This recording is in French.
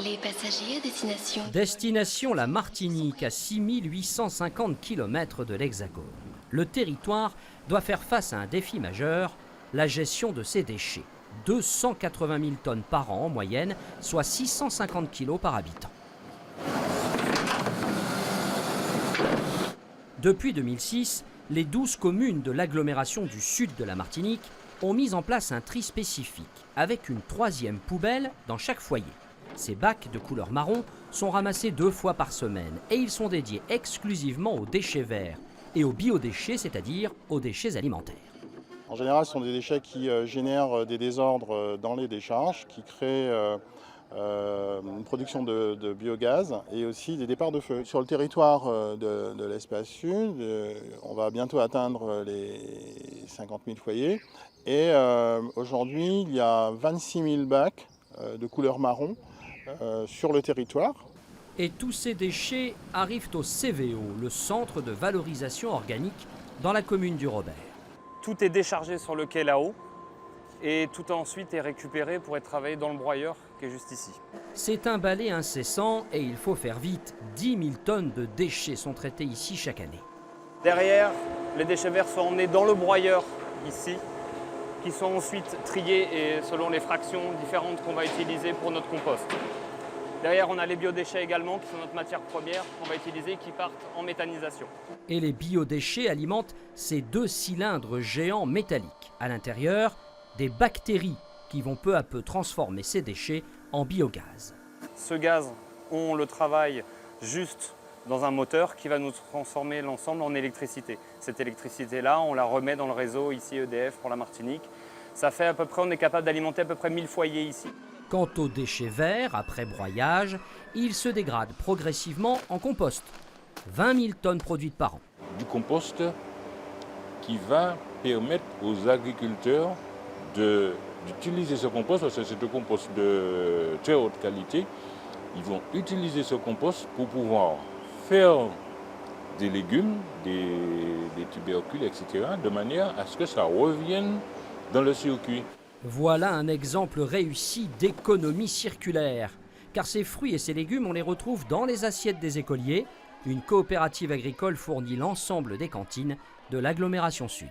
Les passagers à destination. Destination la Martinique, à 6850 km de l'Hexagone. Le territoire doit faire face à un défi majeur, la gestion de ses déchets. 280 000 tonnes par an en moyenne, soit 650 kg par habitant. Depuis 2006, les 12 communes de l'agglomération du sud de la Martinique ont mis en place un tri spécifique, avec une troisième poubelle dans chaque foyer. Ces bacs de couleur marron sont ramassés 2 fois par semaine et ils sont dédiés exclusivement aux déchets verts et aux biodéchets, c'est-à-dire aux déchets alimentaires. En général, ce sont des déchets qui génèrent des désordres dans les décharges, qui créent une production de biogaz et aussi des départs de feu. Sur le territoire de l'espace sud, on va bientôt atteindre les 50 000 foyers. Et aujourd'hui, il y a 26 000 bacs de couleur marron sur le territoire. Et tous ces déchets arrivent au CVO, le centre de valorisation organique dans la commune du Robert. Tout est déchargé sur le quai là-haut et tout ensuite est récupéré pour être travaillé dans le broyeur qui est juste ici. C'est un balai incessant et il faut faire vite. 10 000 tonnes de déchets sont traités ici chaque année. Derrière, les déchets verts sont emmenés dans le broyeur ici, qui sont ensuite triés et selon les fractions différentes qu'on va utiliser pour notre compost. Derrière, on a les biodéchets également, qui sont notre matière première qu'on va utiliser, qui partent en méthanisation. Et les biodéchets alimentent ces 2 cylindres géants métalliques. À l'intérieur, des bactéries qui vont peu à peu transformer ces déchets en biogaz. Ce gaz, on le travaille juste dans un moteur qui va nous transformer l'ensemble en électricité. Cette électricité-là, on la remet dans le réseau ici EDF pour la Martinique. Ça fait à peu près, on est capable d'alimenter à peu près 1000 foyers ici. Quant aux déchets verts, après broyage, ils se dégradent progressivement en compost. 20 000 tonnes produites par an. Du compost qui va permettre aux agriculteurs d'utiliser ce compost, parce que c'est un compost de très haute qualité. Ils vont utiliser ce compost pour pouvoir faire des légumes, des tubercules, etc., de manière à ce que ça revienne dans le circuit. Voilà un exemple réussi d'économie circulaire. Car ces fruits et ces légumes, on les retrouve dans les assiettes des écoliers. Une coopérative agricole fournit l'ensemble des cantines de l'agglomération sud.